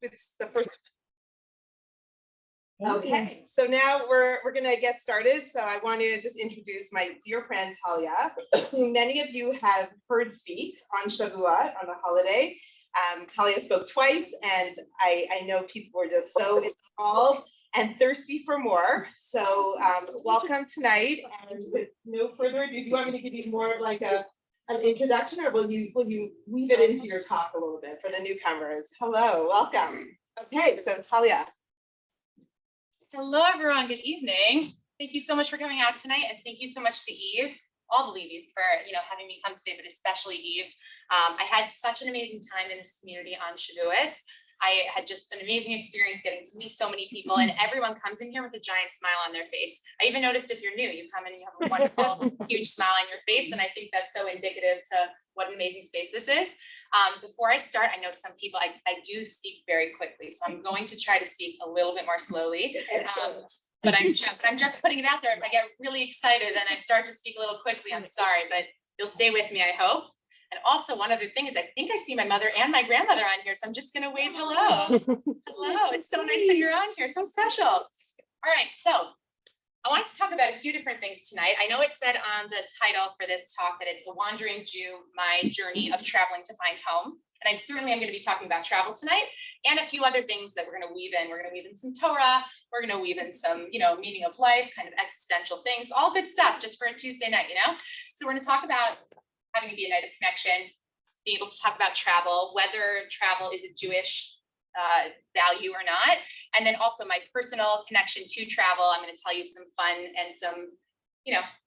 It's the first. Okay, so now we're gonna get started. So I want to just introduce my dear friend Talia, who many of you have heard speak on Shavuot, on the holiday. Talia spoke twice, and I know people were just so enthralled and thirsty for more. So welcome tonight. And with no further ado, do you want me to give you more of like an introduction, or will you weave it into your talk a little bit for the newcomers? Hello, welcome. Okay, so Talia. Hello, everyone. Good evening. Thank you so much for coming out tonight, and thank you so much to Eve, all the Levies, for having me come today, but especially Eve. I had such an amazing time in this community on Shavuos. I had just an amazing experience getting to meet so many people, and everyone comes in here with a giant smile on their face. I even noticed if you're new, you come in and you have a wonderful, huge smile on your face, and I think that's so indicative to what an amazing space this is. Before I start, I know some people, I do speak very quickly, so I'm going to try to speak a little bit more slowly. But I'm just putting it out there. If I get really excited and I start to speak a little quickly, I'm sorry, but you'll stay with me, I hope. And also, one other thing is I think I see my mother and my grandmother on here, so I'm just gonna wave hello. Hello, it's so nice that you're on here, so special. All right, so I wanted to talk about a few different things tonight. I know it said on the title for this talk that it's The Wandering Jew, My Journey of Traveling to Find Home. And I certainly am going to be talking about travel tonight and a few other things that we're going to weave in. We're going to weave in some Torah. We're going to weave in some, meaning of life, kind of existential things, all good stuff just for a Tuesday night, So we're going to talk about having it be a night of connection, being able to talk about travel, whether travel is a Jewish value or not. And then also my personal connection to travel. I'm going to tell you some fun and some,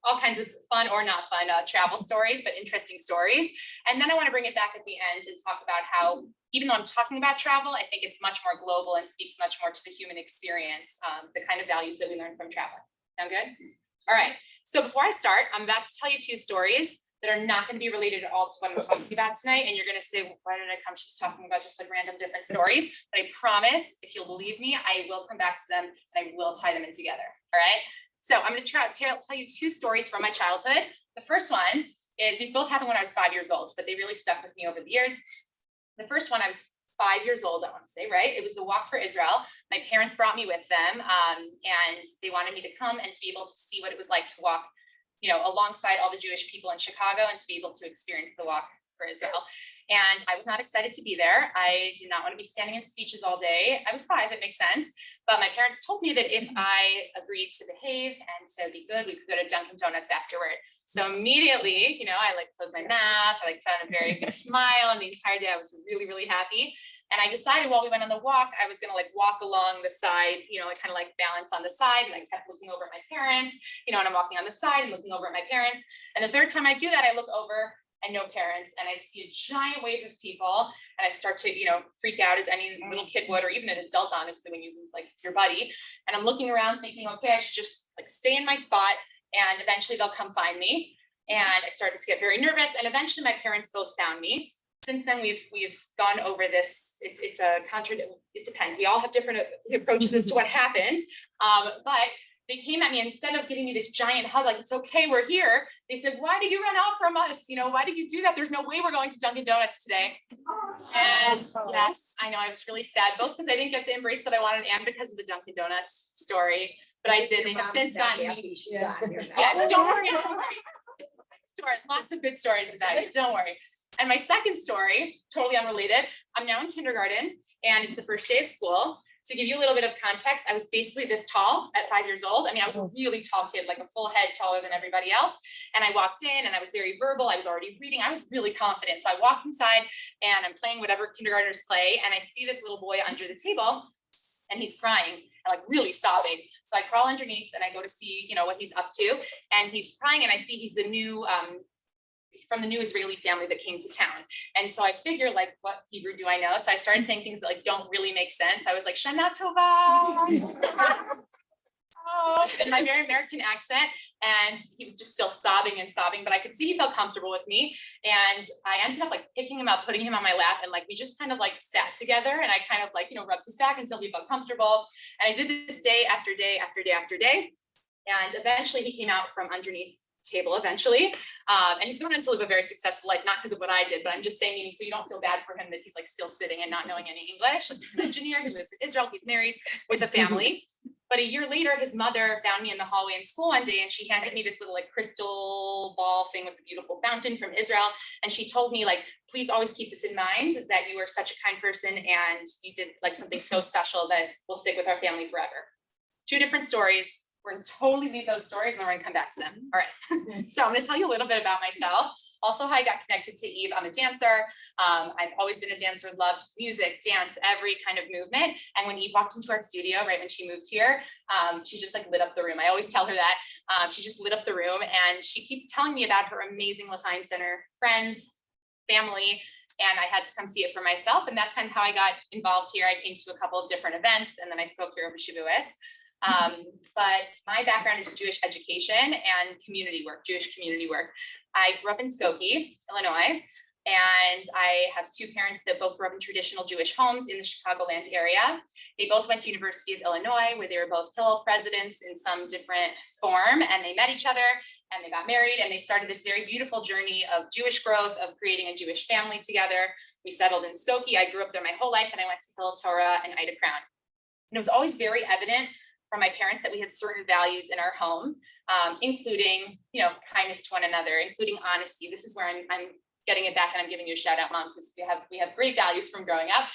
all kinds of fun or not fun travel stories, but interesting stories. And then I want to bring it back at the end and talk about how, even though I'm talking about travel, I think it's much more global and speaks much more to the human experience, the kind of values that we learn from traveling. Sound good? All right. So before I start, I'm about to tell you two stories that are not going to be related at all to what I'm talking about tonight. And you're going to say, why did I come? She's talking about just like random different stories. But I promise, if you'll believe me, I will come back to them and I will tie them in together. All right. So I'm going to tell you two stories from my childhood. The first one is, these both happened when I was 5 years old, but they really stuck with me over the years. The first one, I was 5 years old, I want to say, right? It was the Walk for Israel. My parents brought me with them, and they wanted me to come and to be able to see what it was like to walk alongside all the Jewish people in Chicago and to be able to experience the Walk for Israel. And I was not excited to be there. I did not want to be standing in speeches all day. I was 5, it makes sense. But my parents told me that if I agreed to behave and to be good, we could go to Dunkin' Donuts afterward. So immediately, I closed my mouth, I put on a very big smile, and the entire day I was really, really happy. And I decided while we went on the walk, I was going to walk along the side, kind of balance on the side. And I kept looking over at my parents, and I'm walking on the side and looking over at my parents. And the third time I do that, I look over and no parents, and I see a giant wave of people, and I start to, freak out as any little kid would, or even an adult, honestly, when you lose your buddy. And I'm looking around thinking, okay, I should just stay in my spot, and eventually they'll come find me. And I started to get very nervous, and eventually my parents both found me. Since then, we've gone over this. It's a it depends. We all have different approaches as to what happens. But they came at me, instead of giving me this giant hug, like, it's okay, we're here. They said, why did you run off from us? Why did you do that? There's no way we're going to Dunkin' Donuts today. And yes, I know, I was really sad, both because I didn't get the embrace that I wanted and because of the Dunkin' Donuts story. But I did. They have since gotten me. Yes, don't worry. Lots of good stories about it. Don't worry. And my second story, totally unrelated. I'm now in kindergarten, and it's the first day of school. To give you a little bit of context, I was basically this tall at 5 years old. I mean, I was a really tall kid, like a full head taller than everybody else. And I walked in, and I was very verbal. I was already reading. I was really confident. So I walked inside, and I'm playing whatever kindergartners play. And I see this little boy under the table, and he's crying and really sobbing. So I crawl underneath, and I go to see, what he's up to. And he's crying, and I see he's the new from the new Israeli family that came to town. And so I figured, what Hebrew do I know? So I started saying things that don't really make sense. I was like, Shana Tova. In my very American accent. And he was just still sobbing and sobbing, but I could see he felt comfortable with me. And I ended up picking him up, putting him on my lap, and we just kind of sat together, and I kind of rubbed his back until he felt comfortable. And I did this day after day after day after day. And eventually he came out from underneath table eventually. And he's going on to live a very successful life, not because of what I did, but I'm just saying, so you don't feel bad for him that he's like still sitting and not knowing any English. Like, he's an engineer, he lives in Israel, he's married with a family. But a year later, his mother found me in the hallway in school one day, and she handed me this little like crystal ball thing with a beautiful fountain from Israel. And she told me, like, please always keep this in mind, that you are such a kind person and you did like something so special that will stick with our family forever. Two different stories. We're going to totally leave those stories and we're going to come back to them. All right. So I'm going to tell you a little bit about myself. Also, how I got connected to Eve. I'm a dancer. I've always been a dancer, loved music, dance, every kind of movement. And when Eve walked into our studio, right when she moved here, she just like lit up the room. I always tell her that. She just lit up the room, and she keeps telling me about her amazing L'Chaim Center friends, family, and I had to come see it for myself. And that's kind of how I got involved here. I came to a couple of different events, and then I spoke here over Shavuos. But my background is in Jewish education and community work, Jewish community work. I grew up in Skokie, Illinois, and I have two parents that both grew up in traditional Jewish homes in the Chicagoland area. They both went to University of Illinois, where they were both Hillel presidents in some different form, and they met each other and they got married, and they started this very beautiful journey of Jewish growth, of creating a Jewish family together. We settled in Skokie. I grew up there my whole life, and I went to Hillel Torah and Ida Crown. And it was always very evident from my parents that we had certain values in our home, including, kindness to one another, including honesty. This is where I'm getting it back, and I'm giving you a shout out, Mom, because we have great values from growing up.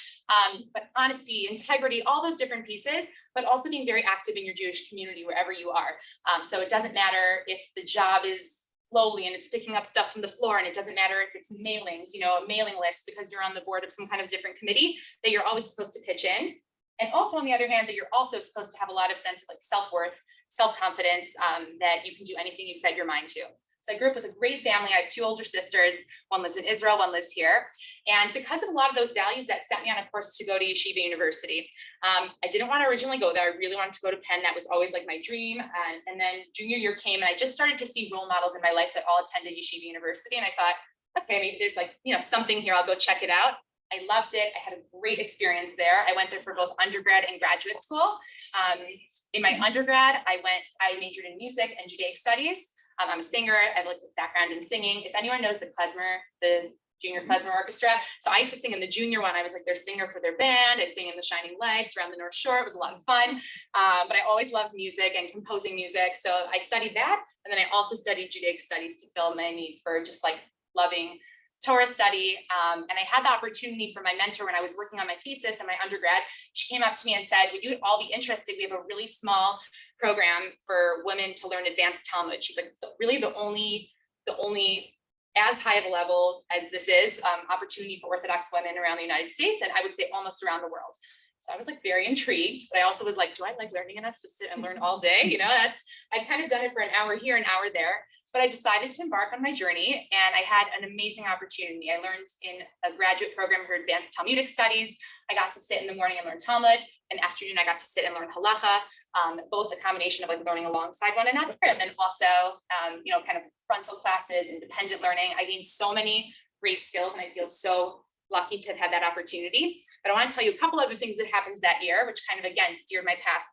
But honesty, integrity, all those different pieces, but also being very active in your Jewish community wherever you are. So it doesn't matter if the job is lowly and it's picking up stuff from the floor, and it doesn't matter if it's mailings, a mailing list because you're on the board of some kind of different committee, that you're always supposed to pitch in. And also, on the other hand, that you're also supposed to have a lot of sense of like self-worth, self-confidence, that you can do anything you set your mind to. So I grew up with a great family. I have two older sisters. One lives in Israel, one lives here. And because of a lot of those values, that set me on a course to go to Yeshiva University. I didn't want to originally go there. I really wanted to go to Penn. That was always like my dream. And then junior year came, and I just started to see role models in my life that all attended Yeshiva University. And I thought, okay, maybe there's like, something here. I'll go check it out. I loved it. I had a great experience there. I went there for both undergrad and graduate school. In my undergrad, I majored in music and Judaic studies. I'm a singer. I have a background in singing. If anyone knows the klezmer, the junior klezmer orchestra, so I used to sing in the junior one. I was like their singer for their band. I sang in the Shining Lights around the North Shore. It was a lot of fun. But I always loved music and composing music. So I studied that. And then I also studied Judaic studies to fill my need for just like loving Torah study. And I had the opportunity from my mentor when I was working on my thesis in my undergrad. She came up to me and said, would you all be interested? We have a really small program for women to learn advanced Talmud. She's like, really the only as high of a level as this is, opportunity for Orthodox women around the United States, and I would say almost around the world. So I was like very intrigued, but I also was like, do I like learning enough to sit and learn all day? I'd kind of done it for an hour here, an hour there. But I decided to embark on my journey, and I had an amazing opportunity. I learned in a graduate program for advanced Talmudic studies. I got to sit in the morning and learn Talmud. In the afternoon, I got to sit and learn halacha, both a combination of like learning alongside one another, and then also, kind of frontal classes, independent learning. I gained so many great skills, and I feel so lucky to have had that opportunity. But I want to tell you a couple other things that happened that year, which kind of, again, steered my path,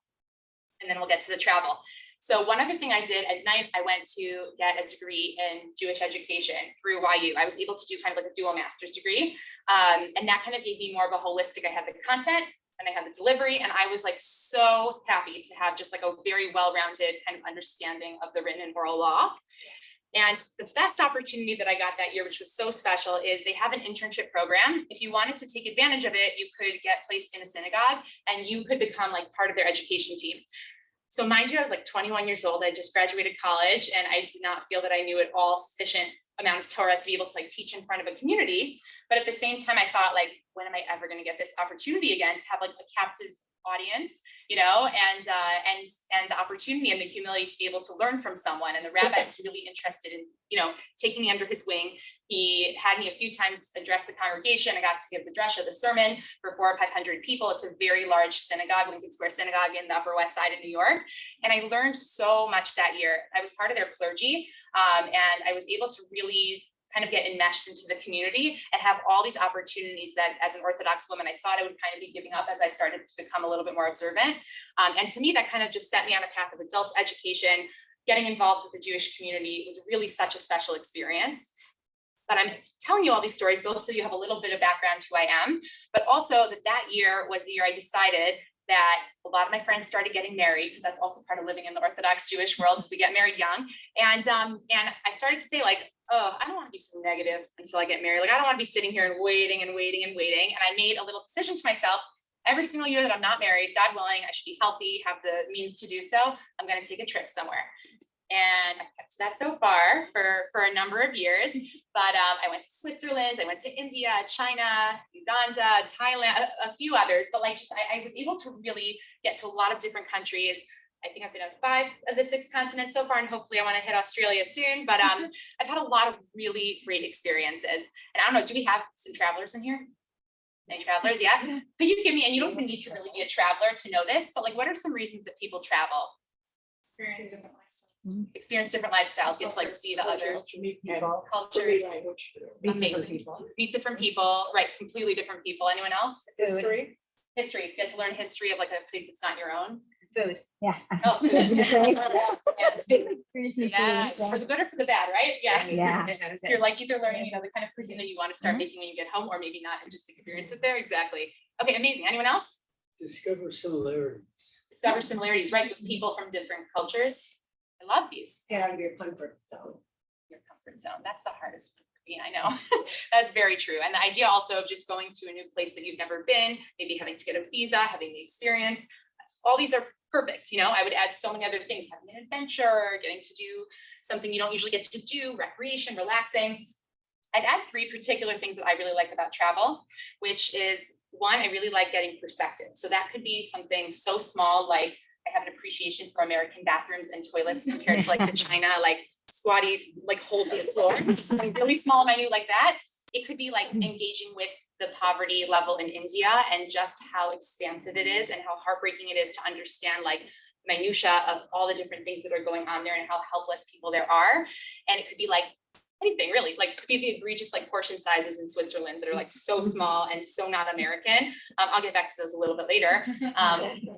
and then we'll get to the travel. So one other thing I did at night, I went to get a degree in Jewish education through YU. I was able to do kind of like a dual master's degree. And that kind of gave me more of a holistic, I had the content and I had the delivery. And I was like so happy to have just like a very well-rounded kind of understanding of the written and oral law. And the best opportunity that I got that year, which was so special, is they have an internship program. If you wanted to take advantage of it, you could get placed in a synagogue and you could become like part of their education team. So mind you, I was like 21 years old. I just graduated college, and I did not feel that I knew at all sufficient amount of Torah to be able to like teach in front of a community. But at the same time, I thought like, when am I ever going to get this opportunity again to have like a captive audience, and the opportunity and the humility to be able to learn from someone. And the rabbi was really interested in, taking me under his wing. He had me a few times address the congregation. I got to give the drasha, the sermon, for 400 or 500 people. It's a very large synagogue, Lincoln Square Synagogue in the Upper West Side of New York. And I learned so much that year. I was part of their clergy, and I was able to really kind of get enmeshed into the community and have all these opportunities that as an Orthodox woman, I thought I would kind of be giving up as I started to become a little bit more observant. And to me, that kind of just set me on a path of adult education, getting involved with the Jewish community was really such a special experience. But I'm telling you all these stories, both so you have a little bit of background who I am, but also that year was the year I decided that a lot of my friends started getting married, because that's also part of living in the Orthodox Jewish world, is we get married young. And I started to say like, oh, I don't want to be so negative until I get married. Like, I don't want to be sitting here and waiting and waiting and waiting. And I made a little decision to myself, every single year that I'm not married, God willing, I should be healthy, have the means to do so, I'm going to take a trip somewhere. And I've kept that so far for a number of years. But I went to Switzerland, I went to India, China, Uganda, Thailand, a few others. But like, just I was able to really get to a lot of different countries. I think I've been on 5 of the 6 continents so far, and hopefully I want to hit Australia soon. But I've had a lot of really great experiences. And I don't know, do we have some travelers in here? Any travelers? Yeah. Could you give me, and you don't even need to really be a traveler to know this, but like, what are some reasons that people travel? Experience different lifestyles, get to like see the others, cultures, amazing, meet different people, right? Completely different people. Anyone else? History. History, get to learn history of like a place that's not your own. Food. Yeah. Oh, yes. Experience Yes, for the good or for the bad, right? Yeah. Yeah. You're like either learning, the kind of cuisine that you want to start making when you get home, or maybe not and just experience it there. Exactly. Okay, amazing. Anyone else? Discover similarities. Discover similarities, right? Just people from different cultures. I love these. Get out of your comfort zone. Your comfort zone. That's the hardest one for me. I know. That's very true. And the idea also of just going to a new place that you've never been, maybe having to get a visa, having the experience. All these are perfect. You know, I would add so many other things, having an adventure, getting to do something you don't usually get to do, recreation, relaxing. I'd add 3 particular things that I really like about travel, which is 1, I really like getting perspective. So that could be something so small, like I have an appreciation for American bathrooms and toilets compared to like the China, like squatty, like holes in the floor, just something really small, minute like that. It could be like engaging with the poverty level in India and just how expansive it is and how heartbreaking it is to understand like minutia of all the different things that are going on there and how helpless people there are. And it could be like anything really, like it could be the egregious like portion sizes in Switzerland that are like so small and so not American. I'll get back to those a little bit later.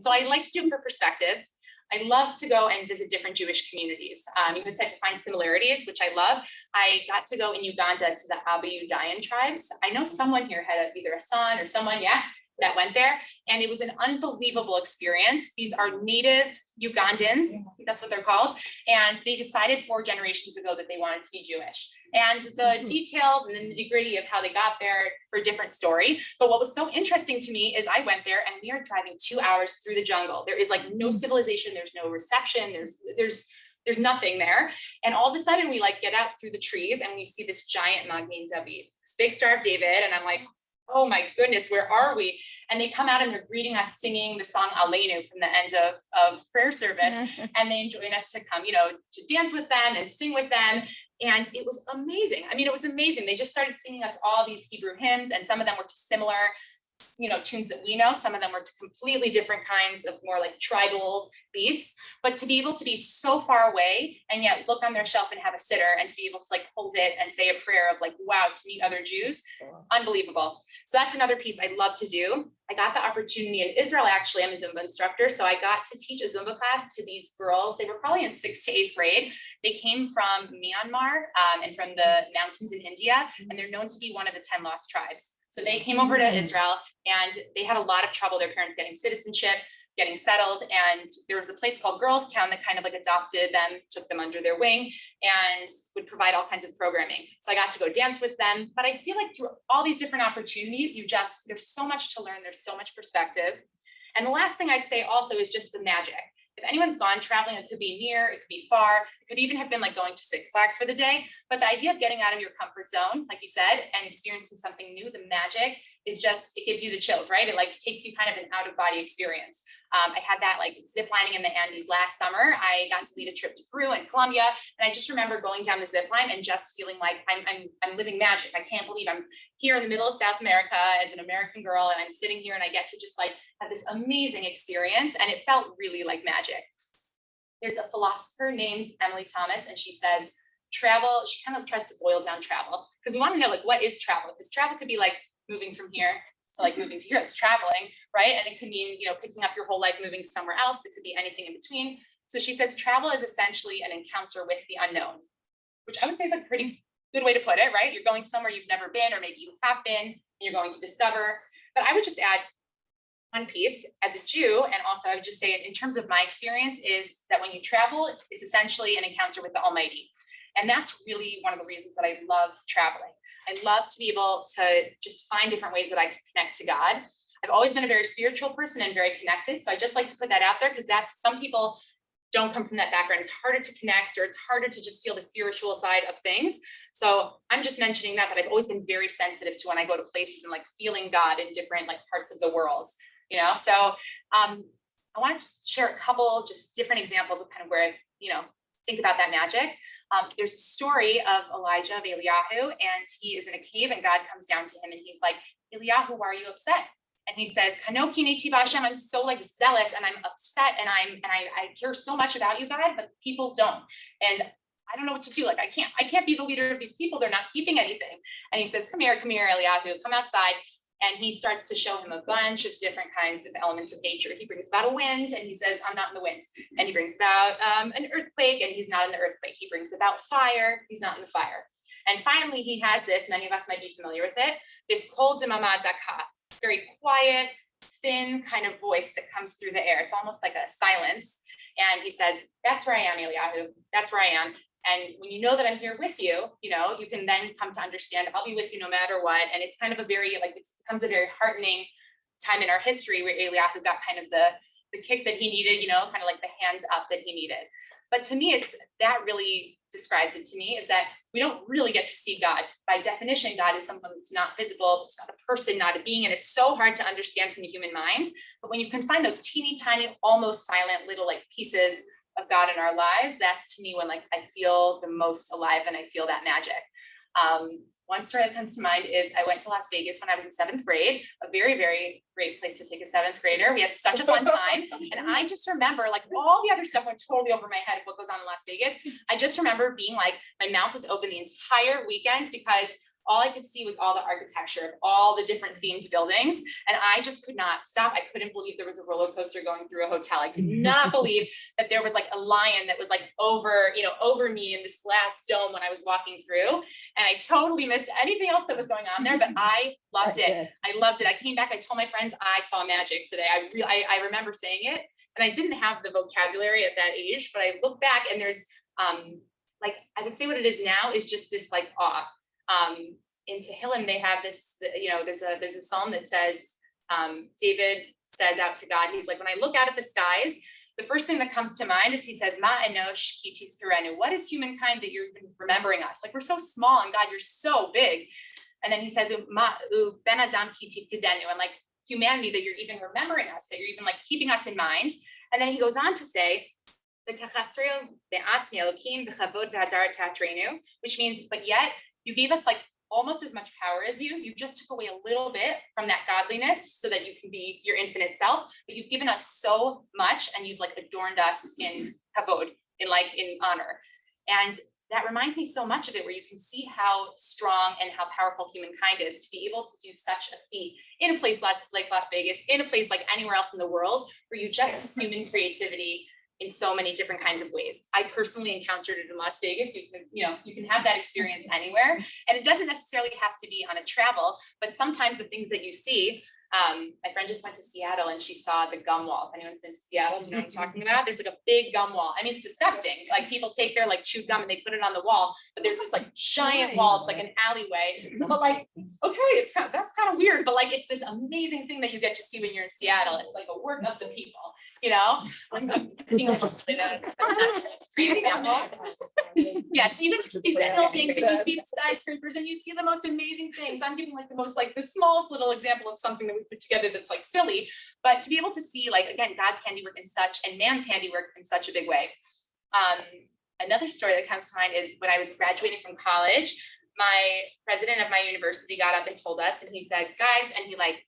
So I like to do it for perspective. I love to go and visit different Jewish communities. You had said to find similarities, which I love. I got to go in Uganda to the Abayudayan tribes. I know someone here had either a son or someone, that went there. And it was an unbelievable experience. These are native Ugandans, that's what they're called. And they decided 4 generations ago that they wanted to be Jewish. And the details and the nitty-gritty of how they got there for a different story. But what was so interesting to me is I went there and we are driving 2 hours through the jungle. There is like no civilization, there's no reception, there's nothing there. And all of a sudden we like get out through the trees and we see this giant Magen David, this big Star of David. And I'm like, oh my goodness, where are we? And they come out and they're greeting us singing the song Aleinu from the end of prayer service. And they join us to come, to dance with them and sing with them. And it was amazing. I mean, it was amazing. They just started singing us all these Hebrew hymns, and some of them were to similar, tunes that we know. Some of them were to completely different kinds of more like tribal beats. But to be able to be so far away and yet look on their shelf and have a sitter and to be able to like hold it and say a prayer of like, wow, to meet other Jews, unbelievable. So that's another piece I love to do. I got the opportunity in Israel, actually, I'm a Zumba instructor. So I got to teach a Zumba class to these girls. They were probably in 6th to 8th grade. They came from Myanmar and from the mountains in India, and they're known to be one of the 10 lost tribes. So they came over to Israel and they had a lot of trouble, their parents getting citizenship, getting settled. And there was a place called Girls Town that kind of like adopted them, took them under their wing and would provide all kinds of programming. So I got to go dance with them. But I feel like through all these different opportunities, there's so much to learn. There's so much perspective. And the last thing I'd say also is just the magic. If anyone's gone traveling, it could be near, it could be far, it could even have been like going to Six Flags for the day. But the idea of getting out of your comfort zone, like you said, and experiencing something new, the magic is just, it gives you the chills, right? It like takes you kind of an out of body experience. I had that like zip lining in the Andes last summer. I got to lead a trip to Peru and Colombia. And I just remember going down the zip line and just feeling like I'm living magic. I can't believe I'm here in the middle of South America as an American girl. And I'm sitting here and I get to just like have this amazing experience. And it felt really like magic. There's a philosopher named Emily Thomas, and she says, travel, she kind of tries to boil down travel because we want to know like, what is travel? Because travel could be like moving from here So like moving to here, it's traveling, right? And it could mean, picking up your whole life, moving somewhere else. It could be anything in between. So she says travel is essentially an encounter with the unknown, which I would say is a pretty good way to put it, right? You're going somewhere you've never been, or maybe you have been, and you're going to discover. But I would just add one piece as a Jew, and also I would just say in terms of my experience is that when you travel, it's essentially an encounter with the Almighty. And that's really one of the reasons that I love traveling. I love to be able to just find different ways that I can connect to God. I've always been a very spiritual person and very connected. So I just like to put that out there because that's, some people don't come from that background. It's harder to connect, or it's harder to just feel the spiritual side of things. So I'm just mentioning that I've always been very sensitive to when I go to places and like feeling God in different like parts of the world, So I want to share a couple just different examples of kind of where I've, think about that magic. There's a story of Elijah, of Eliyahu, and he is in a cave and God comes down to him and he's like, Eliyahu, why are you upset? And he says, Kanoki neti b'Hashem, I'm so like zealous and I'm upset and I care so much about you, God, but people don't. And I don't know what to do. Like, I can't be the leader of these people. They're not keeping anything. And he says, come here, Eliyahu, come outside. And he starts to show him a bunch of different kinds of elements of nature. He brings about a wind and he says, I'm not in the wind. And he brings about an earthquake and he's not in the earthquake. He brings about fire. He's not in the fire. And finally, he has this, many of us might be familiar with it, this kol demama daka, very quiet, thin kind of voice that comes through the air. It's almost like a silence. And he says, that's where I am, Eliyahu. That's where I am. And when you know that I'm here with you, you can then come to understand I'll be with you no matter what. And it's kind of a very, like, it becomes a very heartening time in our history where Eliyahu got kind of the kick that he needed, kind of like the hands up that he needed. But to me, that really describes it to me, is that we don't really get to see God. By definition, God is something that's not visible. It's not a person, not a being. And it's so hard to understand from the human mind. But when you can find those teeny tiny, almost silent little like pieces of God in our lives, that's to me when like I feel the most alive and I feel that magic. One story that comes to mind is I went to Las Vegas when I was in 7th grade, a very, very great place to take a 7th grader. We had such a fun time. And I just remember, like, all the other stuff went totally over my head of what goes on in Las Vegas. I just remember being like, my mouth was open the entire weekend because all I could see was all the architecture of all the different themed buildings. And I just could not stop. I couldn't believe there was a roller coaster going through a hotel. I could not believe that there was like a lion that was like over me in this glass dome when I was walking through. And I totally missed anything else that was going on there, but I loved it. I loved it. I came back, I told my friends, I saw magic today. I remember saying it, and I didn't have the vocabulary at that age, but I look back and there's, like, I would say what it is now is just this like awe. In Tehillim, they have this, there's a psalm that says, David says out to God, he's like, when I look out at the skies, the first thing that comes to mind is he says, Ma enosh ki tizkerenu. What is humankind that you're remembering us? Like, we're so small, and God, you're so big. And then he says, Ma ben adam ki tifkedenu, and like humanity, that you're even remembering us, that you're even like keeping us in mind. And then he goes on to say, which means, but yet you gave us like almost as much power as you. You just took away a little bit from that godliness so that you can be your infinite self, but you've given us so much, and you've like adorned us in kavod, in honor. And that reminds me so much of it, where you can see how strong and how powerful humankind is to be able to do such a feat in a place like Las Vegas, in a place like anywhere else in the world, where you just human creativity in so many different kinds of ways. I personally encountered it in Las Vegas. You can have that experience anywhere, and it doesn't necessarily have to be on a travel, but sometimes the things that you see, my friend just went to Seattle and she saw the gum wall. If anyone's been to Seattle, do you know what I'm talking about? There's like a big gum wall. I mean, it's disgusting. Like, people take their like chewed gum and they put it on the wall, but there's this like giant wall. It's like an alleyway, but like, okay, that's kind of weird, but like, it's this amazing thing that you get to see when you're in Seattle. It's like a work of the people, like yes, you get to see these little things, and you see skyscrapers, and you see the most amazing things. I'm giving like the smallest little example of something that we put together that's like silly, but to be able to see, like, again, God's handiwork and man's handiwork in such a big way. Another story that comes to mind is when I was graduating from college, my president of my university got up and told us, and he said, guys, and he's like,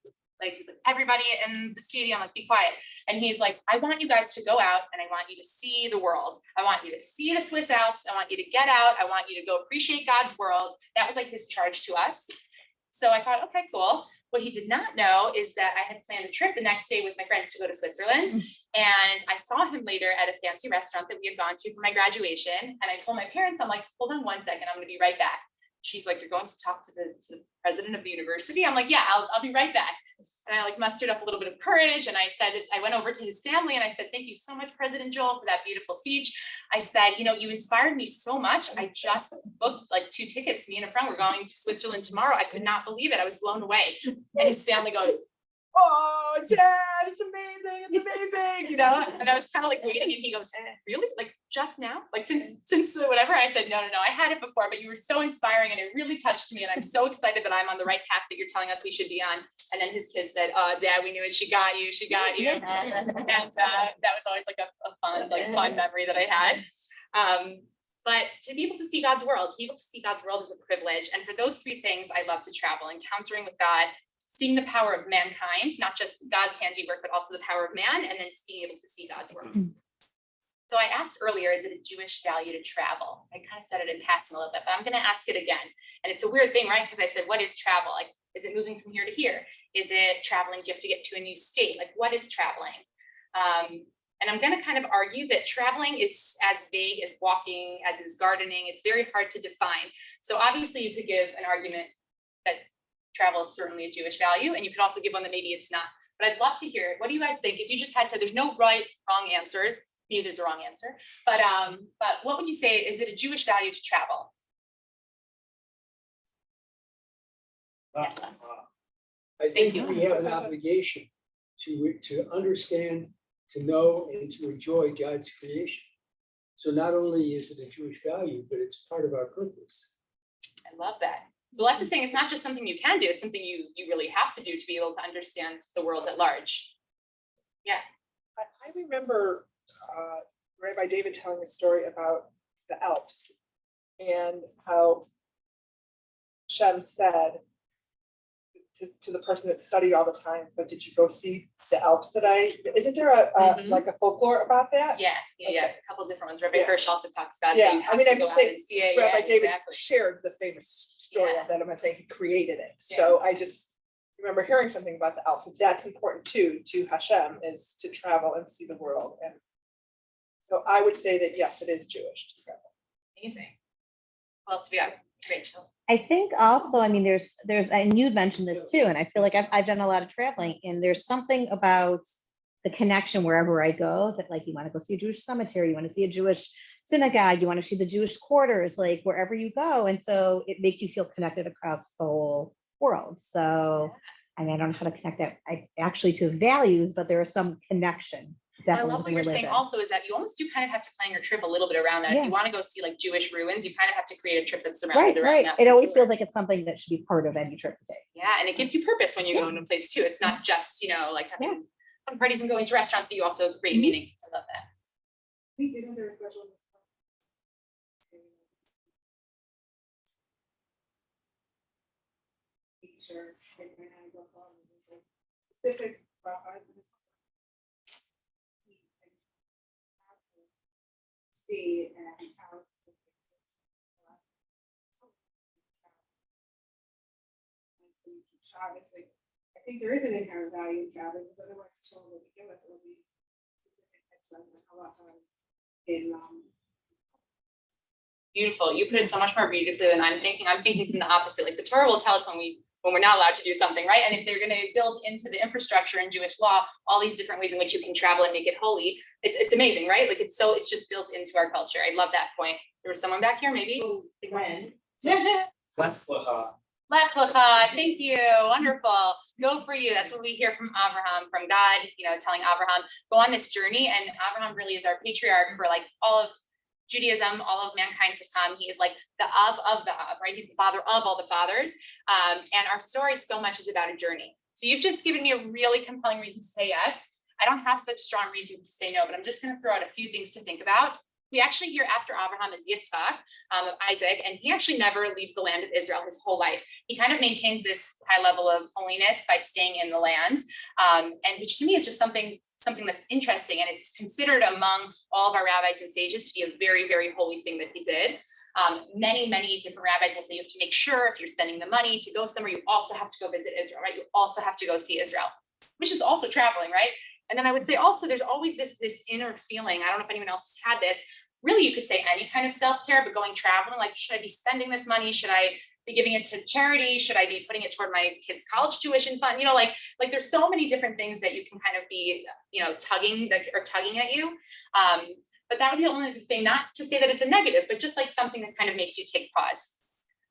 everybody in the stadium, like, be quiet. And he's like, I want you guys to go out and I want you to see the world. I want you to see the Swiss Alps. I want you to get out. I want you to go appreciate God's world. That was like his charge to us. So I thought, okay, cool. What he did not know is that I had planned a trip the next day with my friends to go to Switzerland. And I saw him later at a fancy restaurant that we had gone to for my graduation. And I told my parents, I'm like, hold on one second, I'm gonna be right back. She's like, you're going to talk to the president of the university? I'm like, yeah, I'll be right back. And I like mustered up a little bit of courage. And I said, I went over to his family and I said, thank you so much, President Joel, for that beautiful speech. I said, you know, you inspired me so much. I just booked like 2 tickets. Me and a friend were going to Switzerland tomorrow. I could not believe it. I was blown away. And his family goes, oh, Dad, it's amazing. It's amazing. You know, and I was kind of like waiting and he goes, really? Like just now? Like since the whatever? I said, no, I had it before, but you were so inspiring and it really touched me. And I'm so excited that I'm on the right path that you're telling us we should be on. And then his kids said, oh, Dad, we knew it. She got you. And that was always like a fun memory that I had. But to be able to see God's world, is a privilege. And for those 3 things, I love to travel, encountering with God, seeing the power of mankind, not just God's handiwork, but also the power of man, and then being able to see God's world. So I asked earlier, is it a Jewish value to travel? I kind of said it in passing a little bit, but I'm going to ask it again. And it's a weird thing, right? Because I said, what is travel? Like, is it moving from here to here? Is it traveling? Do you have to get to a new state? Like, what is traveling? And I'm going to kind of argue that traveling is as vague as walking, as is gardening. It's very hard to define. So obviously you could give an argument that travel is certainly a Jewish value, and you could also give one that maybe it's not. But I'd love to hear it. What do you guys think? If you just had to, there's no right, wrong answers. Maybe there's a wrong answer. But what would you say? Is it a Jewish value to travel? Yes, Les. I think you. we have an obligation to understand, to know, and to enjoy God's creation. So not only is it a Jewish value, but it's part of our purpose. I love that. So Les is saying it's not just something you can do, it's something you really have to do to be able to understand the world at large. Yeah. I remember Rabbi David telling a story about the Alps and how Shem said to the person that studied all the time, but did you go see the Alps today? Isn't there like a folklore about that? Yeah. Okay. A couple of different ones. Rabbi Hirsch also talks about Yeah, you have I mean, to I'm go just out saying, and see it. Rabbi David Exactly. shared the famous story Yes. of that. I'm not saying he created it. Yeah. So I just remember hearing something about the Alps. That's important too, to Hashem, is to travel and see the world. And so I would say that yes, it is Jewish to travel. Amazing. What else we got? Rachel. I think also, I mean, there's, and you mentioned this too, and I feel like I've done a lot of traveling, and there's something about the connection wherever I go that, like, you want to go see a Jewish cemetery, you want to see a Jewish synagogue, you want to see the Jewish quarters, like wherever you go. And so it makes you feel connected across the whole world. So I mean, I don't know how to connect that actually to values, but there is some connection. I love what you're saying also is that you almost do kind of have to plan your trip a little bit around that. Yeah. If you want to go see like Jewish ruins, you kind of have to create a trip that's surrounded around Right. that. It always feels like it's something that should be part of any trip to take. Yeah, and it gives you purpose when you go into a place too. It's not just, like having fun parties and going to restaurants, but you also create meaning. I love that. I think isn't there a special feature specific see and how Shabbos, like, I think there is an inherent value in travel, because otherwise it's all what we give us, it'll be specific extras like Allah has in Beautiful. You put it so much more beautifully than I'm thinking. I'm thinking from the opposite. Like the Torah will tell us when we're not allowed to do something, right? And if they're going to build into the infrastructure in Jewish law all these different ways in which you can travel and make it holy, it's amazing, right? Like it's just built into our culture. I love that point. There was someone back here, maybe. when Lech lecha, thank you, wonderful. Go for you. That's what we hear from Abraham, from God, telling Abraham, go on this journey. And Abraham really is our patriarch for like all of Judaism, all of mankind to come. He is like the of the Av, right? He's the father of all the fathers. And our story so much is about a journey. So you've just given me a really compelling reason to say yes. I don't have such strong reasons to say no, but I'm just going to throw out a few things to think about. We actually hear after Abraham is Yitzchak, Isaac, and he actually never leaves the land of Israel his whole life. He kind of maintains this high level of holiness by staying in the land, and which to me is just something that's interesting, and it's considered among all of our rabbis and sages to be a very, very holy thing that he did. Many different rabbis will say you have to make sure if you're spending the money to go somewhere, you also have to go visit Israel, right? You also have to go see Israel, which is also traveling, right? And then I would say also there's always this inner feeling. I don't know if anyone else has had this. Really, you could say any kind of self-care, but going traveling, like, should I be spending this money? Should I be giving it to charity? Should I be putting it toward my kids' college tuition fund? You know, like there's so many different things that you can kind of be, you know, tugging at you. But that would be the only thing, not to say that it's a negative, but just like something that kind of makes you take pause.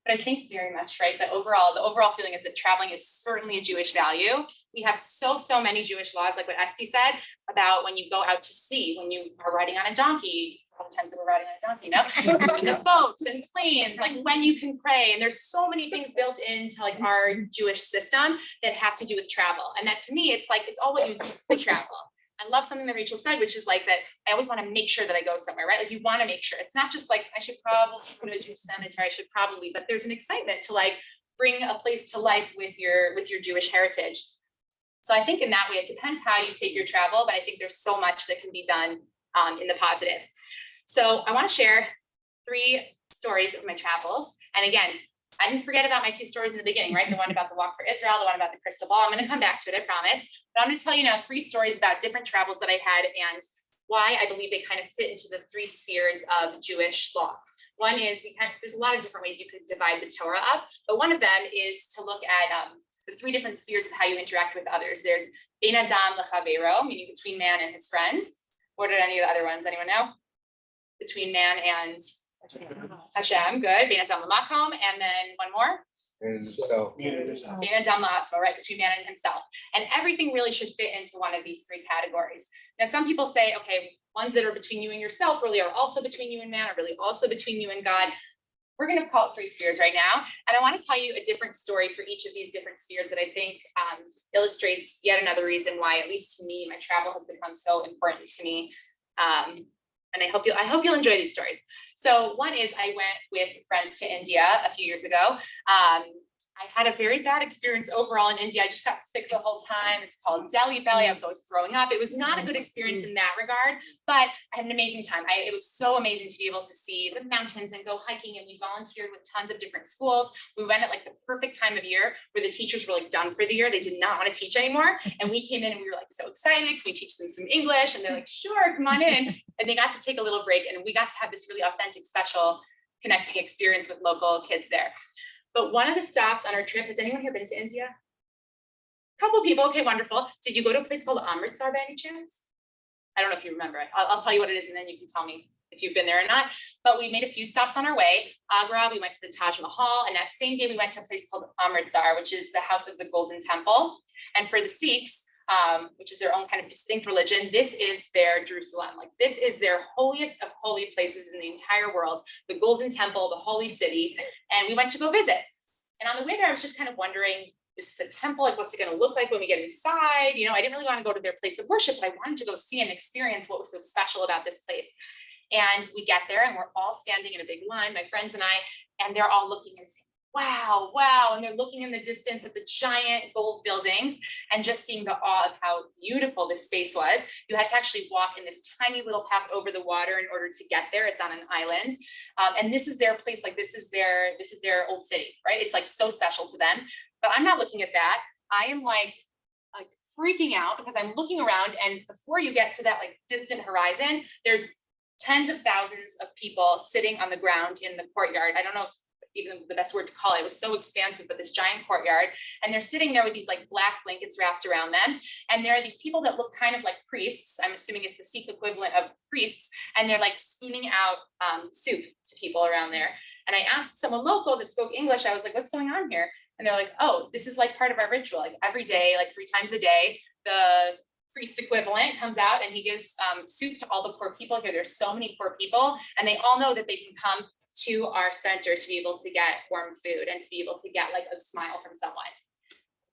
But I think very much, right, that overall, the overall feeling is that traveling is certainly a Jewish value. We have so many Jewish laws, like what Esty said, about when you go out to sea, when you are riding on a donkey, all the times that we're riding on a donkey, no, the boats and planes, like when you can pray. And there's so many things built into like our Jewish system that have to do with travel. And that to me, it's like, it's all what you do to travel. I love something that Rachel said, which is like that I always want to make sure that I go somewhere, right? Like you want to make sure. It's not just like, I should probably go to a Jewish cemetery, I should probably, but there's an excitement to like bring a place to life with your Jewish heritage. So I think in that way, it depends how you take your travel, but I think there's so much that can be done in the positive. So I want to share 3 stories of my travels. And again, I didn't forget about my 2 stories in the beginning, right? The one about the walk for Israel, the one about the crystal ball. I'm going to come back to it, I promise. But I'm going to tell you now 3 stories about different travels that I had and why I believe they kind of fit into the 3 spheres of Jewish law. One is, there's a lot of different ways you could divide the Torah up, but one of them is to look at the 3 different spheres of how you interact with others. There's Bein Adam Lechavero, meaning between man and his friends. What are any of the other ones? Anyone know? Between man and Hashem, good. Bein Adam L'Makom, and then one more. And so, Bein Adam L'Atzmo, right, between man and himself. And everything really should fit into one of these 3 categories. Now, some people say, okay, ones that are between you and yourself really are also between you and man, are really also between you and God. We're going to call it 3 spheres right now. And I want to tell you a different story for each of these different spheres that I think illustrates yet another reason why, at least to me, my travel has become so important to me. And I hope you'll enjoy these stories. So one is I went with friends to India a few years ago. I had a very bad experience overall in India. I just got sick the whole time. It's called Delhi belly. I was always throwing up. It was not a good experience in that regard, but I had an amazing time. It was so amazing to be able to see the mountains and go hiking. And we volunteered with tons of different schools. We went at like the perfect time of year where the teachers were like done for the year. They did not want to teach anymore. And we came in and we were like so excited. Can we teach them some English? And they're like, sure, come on in. And they got to take a little break and we got to have this really authentic, special connecting experience with local kids there. But one of the stops on our trip, has anyone here been to India? A couple of people, okay, wonderful. Did you go to a place called Amritsar by any chance? I don't know if you remember it. I'll tell you what it is and then you can tell me if you've been there or not. But we made a few stops on our way. Agra, we went to the Taj Mahal, and that same day we went to a place called Amritsar, which is the house of the Golden Temple. And for the Sikhs, which is their own kind of distinct religion, this is their Jerusalem. Like this is their holiest of holy places in the entire world, the Golden Temple, the holy city. And we went to go visit. And on the way there, I was just kind of wondering, is this a temple? Like, what's it going to look like when we get inside? You know, I didn't really want to go to their place of worship, but I wanted to go see and experience what was so special about this place. And we get there and we're all standing in a big line, my friends and I, and they're all looking and saying, wow, wow. And they're looking in the distance at the giant gold buildings and just seeing the awe of how beautiful this space was. You had to actually walk in this tiny little path over the water in order to get there. It's on an island. And this is their place. Like this is their old city, right? It's like so special to them, but I'm not looking at that. I am like freaking out because I'm looking around and before you get to that like distant horizon, there's tens of thousands of people sitting on the ground in the courtyard. I don't know if even the best word to call it. It was so expansive, but this giant courtyard, and they're sitting there with these like black blankets wrapped around them. And there are these people that look kind of like priests. I'm assuming it's the Sikh equivalent of priests. And they're like spooning out soup to people around there. And I asked someone local that spoke English, I was like, what's going on here? And they're like, oh, this is like part of our ritual. Like every day, like 3 times a day, the priest equivalent comes out and he gives soup to all the poor people here. There's so many poor people and they all know that they can come to our center to be able to get warm food and to be able to get like a smile from someone.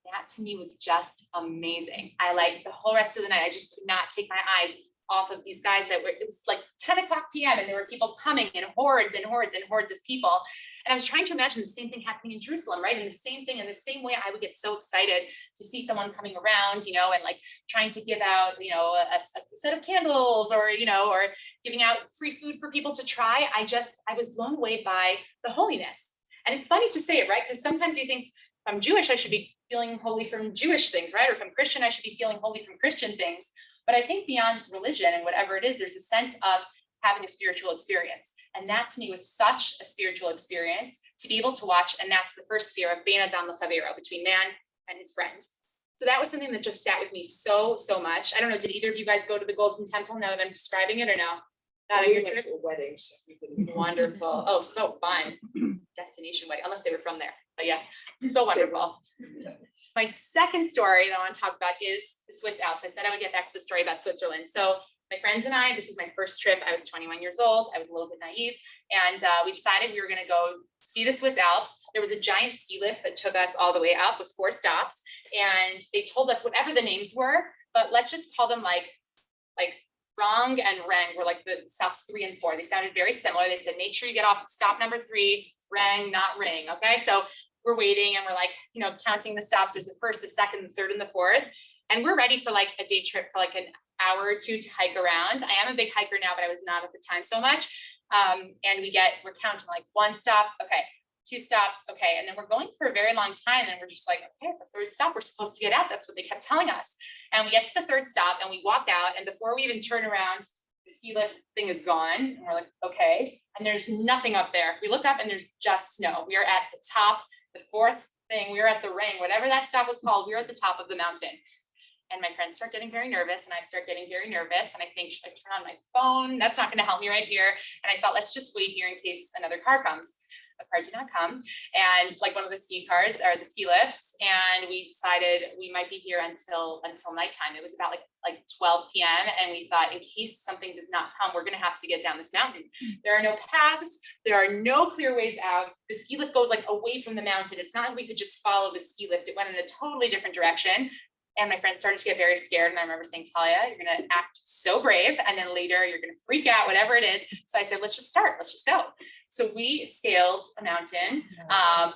That to me was just amazing. I like the whole rest of the night, I just could not take my eyes off of these guys that were, it was like 10 o'clock p.m. and there were people coming in hordes and hordes and hordes of people. And I was trying to imagine the same thing happening in Jerusalem, right? And the same thing, in the same way, I would get so excited to see someone coming around, you know, and like trying to give out, you know, a set of candles, or, you know, or giving out free food for people to try. I was blown away by the holiness. And it's funny to say it, right? Because sometimes you think, if I'm Jewish, I should be feeling holy from Jewish things, right? Or if I'm Christian, I should be feeling holy from Christian things. But I think beyond religion and whatever it is, there's a sense of having a spiritual experience. And that to me was such a spiritual experience to be able to watch. And that's the first sphere of Ben Adam Lechavero, between man and his friend. So that was something that just sat with me so much. I don't know, did either of you guys go to the Golden Temple now that I'm describing it, or no? Not We your went trip? to a wedding, so we couldn't. Wonderful. Oh, so fun. Destination wedding, unless they were from there. But yeah, so wonderful. My second story that I want to talk about is the Swiss Alps. I said I would get back to the story about Switzerland. So my friends and I, this was my first trip. I was 21 years old. I was a little bit naive. And we decided we were going to go see the Swiss Alps. There was a giant ski lift that took us all the way up with 4 stops. And they told us whatever the names were, but let's just call them like Rang and Rang were like the stops 3 and 4. They sounded very similar. They said, make sure you get off at stop number 3, Rang, not Ring. Okay. So we're waiting and we're like, you know, counting the stops. There's the first, the second, the third, and the fourth. And we're ready for like a day trip for like an hour or two to hike around. I am a big hiker now, but I was not at the time so much. And we're counting like 1 stop. Okay. 2 stops. Okay. And then we're going for a very long time. And we're just like, okay, the 3rd stop, we're supposed to get out. That's what they kept telling us. And we get to the 3rd stop and we walk out. And before we even turn around, the ski lift thing is gone. And we're like, okay. And there's nothing up there. We look up and there's just snow. We are at the top, the 4th thing. We were at the ring, whatever that stop was called. We were at the top of the mountain. And my friends start getting very nervous and I start getting very nervous. And I think, should I turn on my phone? That's not going to help me right here. And I thought, let's just wait here in case another car comes. A car did not come. And like one of the ski cars or the ski lifts. And we decided we might be here until nighttime. It was about like 12 p.m. And we thought, in case something does not come, we're going to have to get down this mountain. There are no paths. There are no clear ways out. The ski lift goes like away from the mountain. It's not like we could just follow the ski lift. It went in a totally different direction. And my friends started to get very scared. And I remember saying, Talia, you're going to act so brave. And then later you're going to freak out, whatever it is. So I said, let's just start. Let's just go. So we scaled a mountain.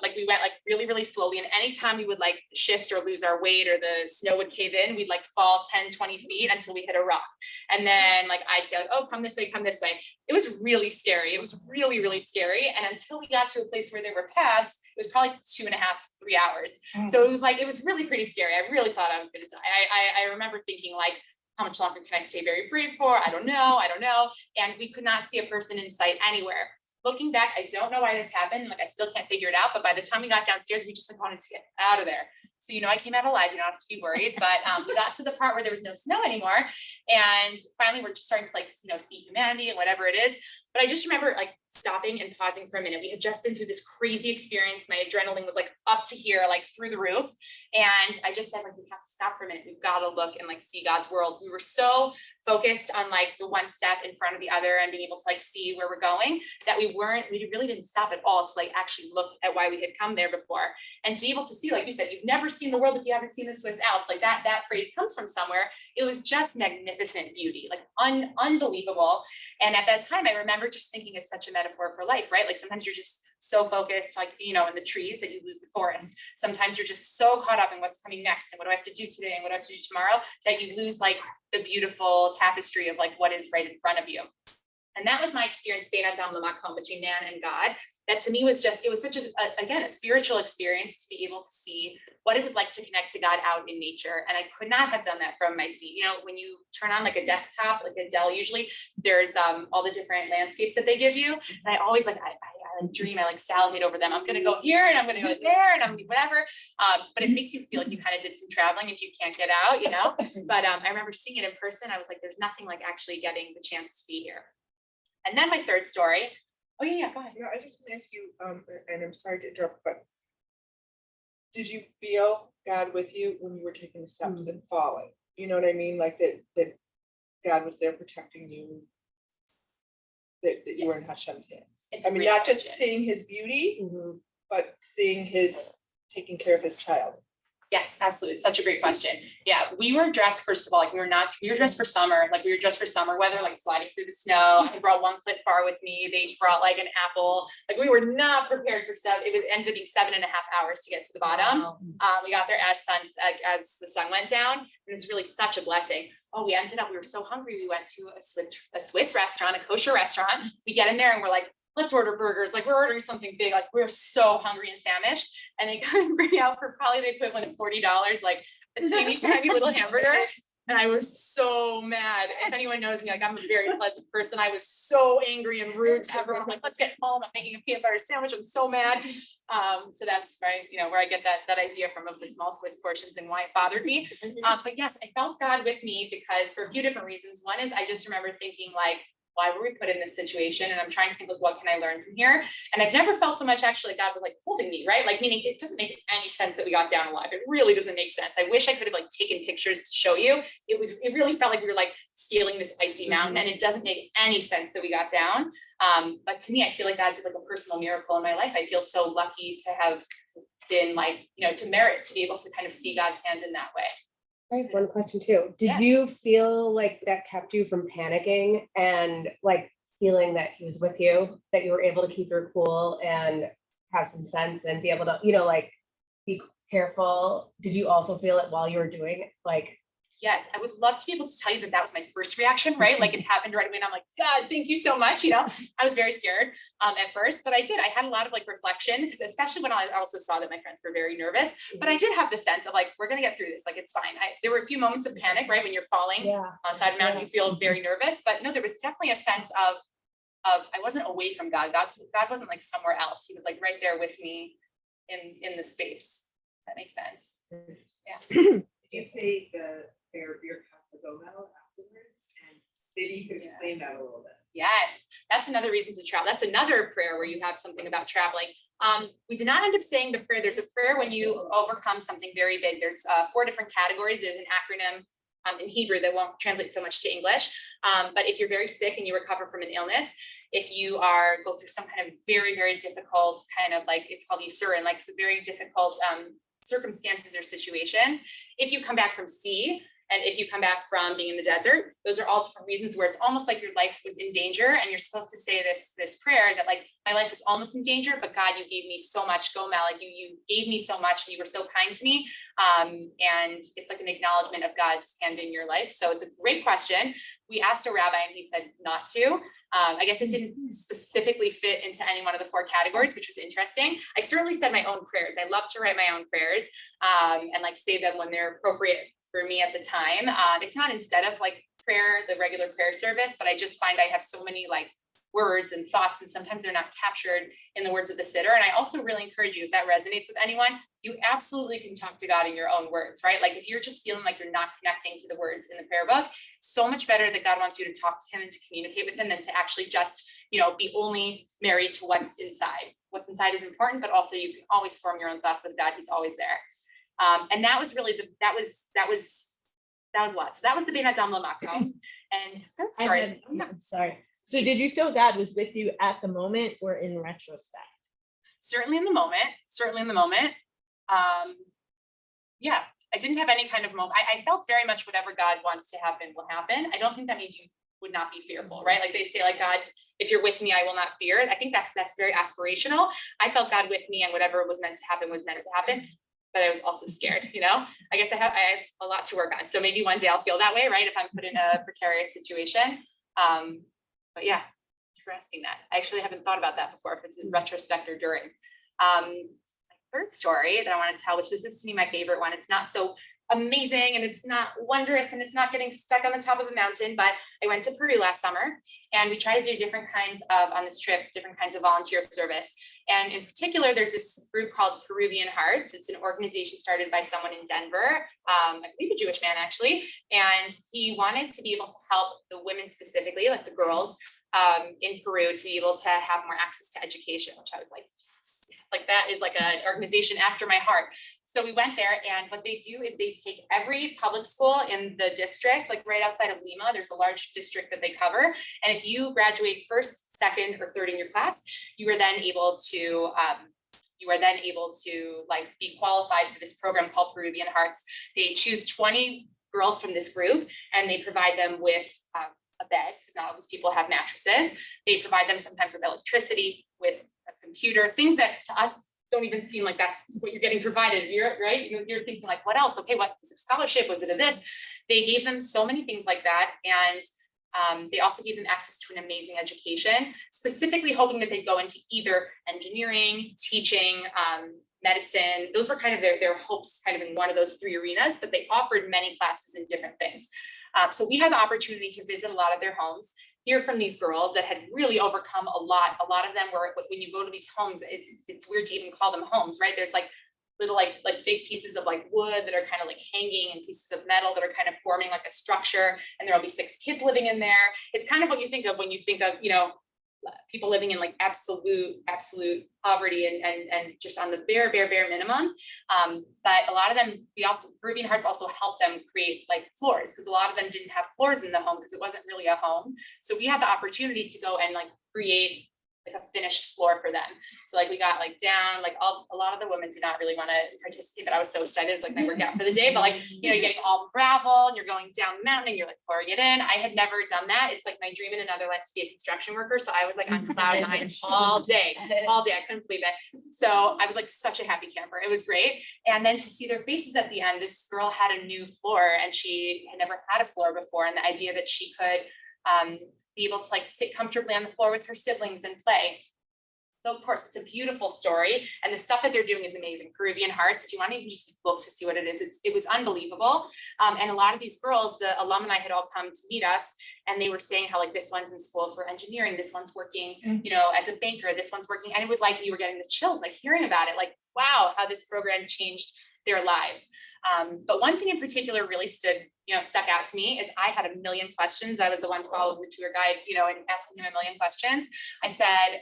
Like we went like really slowly. And anytime we would like shift or lose our weight or the snow would cave in, we'd like fall 10, 20 feet until we hit a rock. And then like, I'd say like, oh, come this way, come this way. It was really scary. It was really scary. And until we got to a place where there were paths, it was probably 2.5, 3 hours. So it was really pretty scary. I really thought I was going to die. I remember thinking like, how much longer can I stay very brave for? I don't know. And we could not see a person in sight anywhere. Looking back, I don't know why this happened. Like I still can't figure it out. But by the time we got downstairs, we just like wanted to get out of there. So, you know, I came out alive. You don't have to be worried. But we got to the part where there was no snow anymore. And finally, we're just starting to like, you know, see humanity and whatever it is. But I just remember like stopping and pausing for a minute. We had just been through this crazy experience. My adrenaline was like up to here, like through the roof. And I just said, like, we have to stop for a minute. We've got to look and like see God's world. We were so focused on like the one step in front of the other and being able to like see where we're going that we really didn't stop at all to like actually look at why we had come there before. And to be able to see, like you said, you've never seen the world if you haven't seen the Swiss Alps. Like that phrase comes from somewhere. It was just magnificent beauty, like unbelievable. And at that time, I remember just thinking it's such a metaphor for life, right? Like sometimes you're just so focused, like, you know, in the trees that you lose the forest. Sometimes you're just so caught up in what's coming next and what do I have to do today and what do I have to do tomorrow that you lose like the beautiful tapestry of like what is right in front of you. And that was my experience, Ben Adam Lamakom, between man and God. That to me was just, it was such a spiritual experience to be able to see what it was like to connect to God out in nature. And I could not have done that from my seat. You know, when you turn on like a desktop, like a Dell, usually there's all the different landscapes that they give you. And I always like, I dream, I like salivate over them. I'm going to go here and I'm going to go there and I'm whatever. But it makes you feel like you kind of did some traveling if you can't get out, you know, but I remember seeing it in person. I was like, there's nothing like actually getting the chance to be here. And then my third story. Oh yeah, go ahead. Yeah, I was just gonna ask you, and I'm sorry to interrupt, but did you feel God with you when you were taking the steps and falling? You know what I mean? Like that God was there protecting you, that you were in Hashem's hands. It's I mean, real not just question. seeing his beauty, but seeing his taking care of his child. Yes, absolutely. It's such a great question. Yeah, we were dressed, first of all, like we were dressed for summer, like we were dressed for summer weather, like sliding through the snow. I brought one Cliff Bar with me. They brought like an apple. Like we were not prepared for ended up being 7.5 hours to get to the bottom. Wow. We got there as the sun went down. It was really such a blessing. Oh, we were so hungry. We went to a Swiss restaurant, a kosher restaurant. We get in there and we're like, let's order burgers. Like we're ordering something big. Like we're so hungry and famished. And they come and bring out for probably the equivalent of $40, like a teeny tiny little hamburger. And I was so mad. If anyone knows me, like I'm a very pleasant person. I was so angry and rude to everyone. I'm like, let's get home. I'm making a peanut butter sandwich. I'm so mad. So that's right, where I get that idea from of the small Swiss portions and why it bothered me. But yes, I felt God with me because for a few different reasons. One is I just remember thinking like, why were we put in this situation? And I'm trying to think like, what can I learn from here? And I've never felt so much actually God was like holding me, right? Like meaning it doesn't make any sense that we got down alive. It really doesn't make sense. I wish I could have like taken pictures to show you. It really felt like we were like scaling this icy mountain and it doesn't make any sense that we got down. But to me, I feel like God did like a personal miracle in my life. I feel so lucky to have been like, to merit to be able to kind of see God's hand in that way. I have one question too. Did Yeah. you feel like that kept you from panicking and like feeling that he was with you, that you were able to keep your cool and have some sense and be able to, like be careful? Did you also feel it while you were doing it? Like, Yes, I would love to be able to tell you that that was my first reaction, right? Like it happened right away and I'm like, God, thank you so much. I was very scared at first, but I had a lot of like reflection because especially when I also saw that my friends were very nervous, but I did have the sense of like, we're going to get through this. Like, it's fine. There were a few moments of panic, right? When you're falling on the side of a mountain, you feel very nervous, but no, there was definitely a sense of I wasn't away from God. God wasn't like somewhere else. He was like right there with me in the space. That makes sense. Did you say the your Casa Gomel afterwards? And maybe you could explain that a little bit. Yes, that's another reason to travel. That's another prayer where you have something about traveling. We did not end up saying the prayer. There's a prayer when you overcome something very big. There's 4 different categories. There's an acronym in Hebrew that won't translate so much to English. But if you're very sick and you recover from an illness, if you go through some kind of very, very difficult kind of like, it's called Yisurin, like some very difficult circumstances or situations, if you come back from sea, and if you come back from being in the desert, those are all different reasons where it's almost like your life was in danger. And you're supposed to say this prayer that like, my life was almost in danger, but God, you gave me so much, Gomel, like you gave me so much and you were so kind to me. And it's like an acknowledgement of God's hand in your life. So it's a great question. We asked a rabbi and he said not to. I guess it didn't specifically fit into any one of the 4 categories, which was interesting. I certainly said my own prayers. I love to write my own prayers and like say them when they're appropriate for me at the time. It's not instead of like prayer, the regular prayer service, but I just find I have so many like words and thoughts, and sometimes they're not captured in the words of the sitter. And I also really encourage you, if that resonates with anyone, you absolutely can talk to God in your own words, right? Like if you're just feeling like you're not connecting to the words in the prayer book, so much better that God wants you to talk to him and to communicate with him than to actually just, be only married to what's inside. What's inside is important, but also you can always form your own thoughts with God. He's always there. And that was really that was a lot. So that was the Ben Adam Lamako. And sorry. Sorry. So did you feel God was with you at the moment or in retrospect? Certainly in the moment. Yeah, I didn't have any kind of moment. I felt very much whatever God wants to happen will happen. I don't think that means you would not be fearful, right? Like they say, like, God, if you're with me, I will not fear. I think that's very aspirational. I felt God with me and whatever was meant to happen was meant to happen. But I was also scared, I guess I have a lot to work on. So maybe one day I'll feel that way, right? If I'm put in a precarious situation. But yeah, thank you for asking that. I actually haven't thought about that before, if it's in retrospect or during. My third story that I want to tell, which is this to me, my favorite one. It's not so amazing and it's not wondrous and it's not getting stuck on the top of a mountain, but I went to Peru last summer and we tried to do different kinds of, on this trip, different kinds of volunteer service. And in particular, there's this group called Peruvian Hearts. It's an organization started by someone in Denver, I believe a Jewish man actually, and he wanted to be able to help the women specifically, like the girls in Peru, to be able to have more access to education, which I was like that is like an organization after my heart. So we went there, and what they do is they take every public school in the district, like right outside of Lima, there's a large district that they cover. And if you graduate first, second, or third in your class, you are then able to you are then able to like be qualified for this program called Peruvian Hearts. They choose 20 girls from this group and they provide them with a bed, because not all these people have mattresses. They provide them sometimes with electricity, with a computer, things that to us don't even seem like that's what you're getting provided. You're right. You're thinking like, what else? Okay, what is a scholarship? Was it a this? They gave them so many things like that. And they also gave them access to an amazing education, specifically hoping that they go into either engineering, teaching, medicine. Those were kind of their hopes kind of in one of those three arenas, but they offered many classes in different things. So we had the opportunity to visit a lot of their homes, hear from these girls that had really overcome a lot. A lot of them were, when you go to these homes, it's weird to even call them homes, right? There's like little like big pieces of like wood that are kind of like hanging and pieces of metal that are kind of forming like a structure. And there'll be 6 kids living in there. It's kind of what you think of when you think of, you know, people living in like absolute poverty and just on the bare minimum. But a lot of them, Peruvian Hearts also helped them create like floors, because a lot of them didn't have floors in the home because it wasn't really a home. So we had the opportunity to go and like create like a finished floor for them. So like we got like down, like a lot of the women did not really want to participate, but I was so excited. It was like my workout for the day, but like, you know, you're getting all the gravel and you're going down the mountain and you're like pouring it in. I had never done that. It's like my dream in another life to be a construction worker. So I was like on cloud 9 all day. I couldn't believe it. So I was like such a happy camper. It was great. And then to see their faces at the end, this girl had a new floor and she had never had a floor before. And the idea that she could be able to like sit comfortably on the floor with her siblings and play. So of course, it's a beautiful story, and the stuff that they're doing is amazing. Peruvian Hearts, if you want to even just look to see what it is, it was unbelievable. And a lot of these girls, the alumni had all come to meet us, and they were saying how like this one's in school for engineering, this one's working, you know, as a banker, this one's working, and it was like you were getting the chills, like hearing about it, like wow, how this program changed their lives. But one thing in particular really stuck out to me is I had a million questions. I was the one following the tour guide, you know, and asking him a million questions. I said,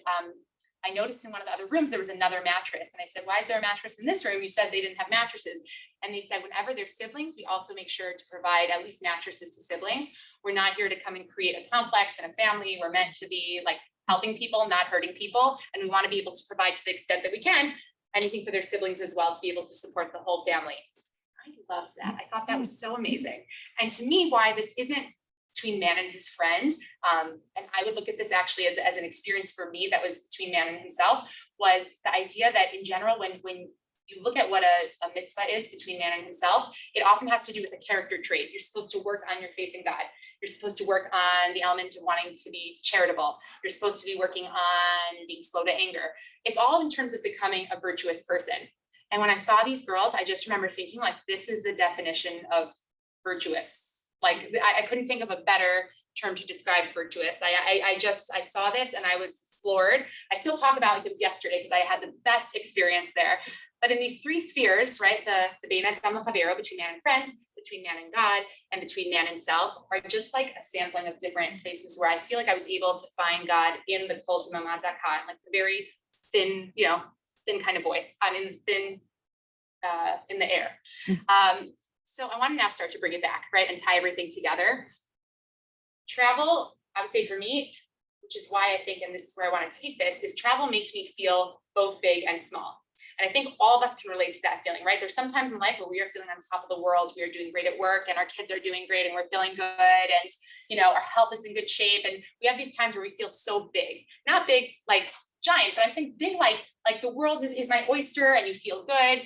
I noticed in one of the other rooms, there was another mattress. And I said, why is there a mattress in this room? You said they didn't have mattresses. And they said, whenever there's siblings, we also make sure to provide at least mattresses to siblings. We're not here to come and create a complex and a family. We're meant to be like helping people, not hurting people. And we want to be able to provide to the extent that we can, anything for their siblings as well, to be able to support the whole family. I loved that. I thought that was so amazing. And to me, why this isn't between man and his friend, and I would look at this actually as an experience for me that was between man and himself, was the idea that in general, when you look at what a mitzvah is between man and himself, it often has to do with a character trait. You're supposed to work on your faith in God. You're supposed to work on the element of wanting to be charitable. You're supposed to be working on being slow to anger. It's all in terms of becoming a virtuous person. And when I saw these girls, I just remember thinking like, this is the definition of virtuous. Like I couldn't think of a better term to describe virtuous. I saw this and I was floored. I still talk about it, it was yesterday because I had the best experience there. But in these 3 spheres, right, the Bein Adam L'Chavero, between man and friends, between man and God, and between man and self, are just like a sampling of different places where I feel like I was able to find God in the Kol T'mama Daka, like the very thin, you know, thin kind of voice. I mean, thin in the air. So I want to now start to bring it back, right, and tie everything together. Travel, I would say for me, which is why I think, and this is where I want to take this, is travel makes me feel both big and small. And I think all of us can relate to that feeling, right? There's some times in life where we are feeling on top of the world, we are doing great at work, and our kids are doing great, and we're feeling good, and you know, our health is in good shape. And we have these times where we feel so big, not big like giant, but I'm saying big like the world is my oyster, and you feel good.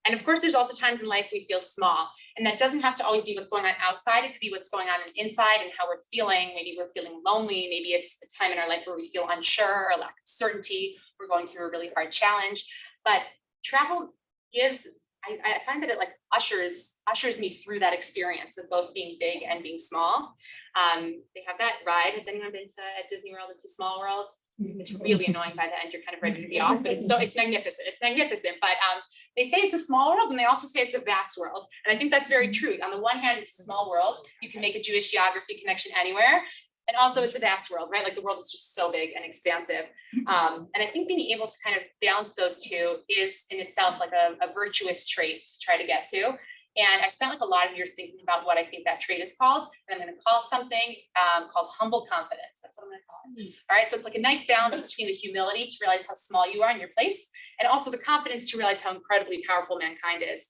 And of course, there's also times in life we feel small. And that doesn't have to always be what's going on outside. It could be what's going on inside and how we're feeling. Maybe we're feeling lonely. Maybe it's a time in our life where we feel unsure or lack of certainty. We're going through a really hard challenge. But travel gives, I find that it like ushers me through that experience of both being big and being small. They have that ride. Has anyone been to at Disney World? It's a Small World. It's really annoying by the end. You're kind of ready to be off, but it's magnificent. It's magnificent. But they say it's a small world, and they also say it's a vast world. And I think that's very true. On the one hand, it's a small world. You can make a Jewish geography connection anywhere. And also it's a vast world, right? Like the world is just so big and expansive. And I think being able to kind of balance those two is in itself like a virtuous trait to try to get to. And I spent like a lot of years thinking about what I think that trait is called. And I'm going to call it something called humble confidence. That's what I'm going to call it. All right. So it's like a nice balance between the humility to realize how small you are in your place, and also the confidence to realize how incredibly powerful mankind is.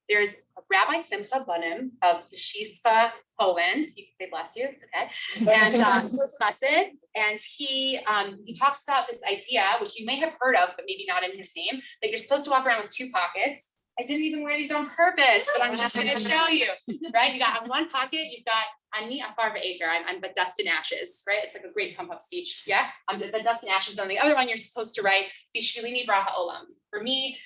There's Rabbi Simcha Bunim of Peshizka, Poland. You can say bless you, it's okay. And Chassid, and he talks about this idea, which you may have heard of, but maybe not in his name, that you're supposed to walk around with 2 pockets. I didn't even wear these on purpose, but I'm just going to show you, right? You got on one pocket, you've got Ani Afar Ve'efer, I'm the dust and ashes, right? It's like a great pump up speech. Yeah, I'm the dust and ashes. On the other one, you're supposed to write Bishvilini V'ra Ha'olam. For me,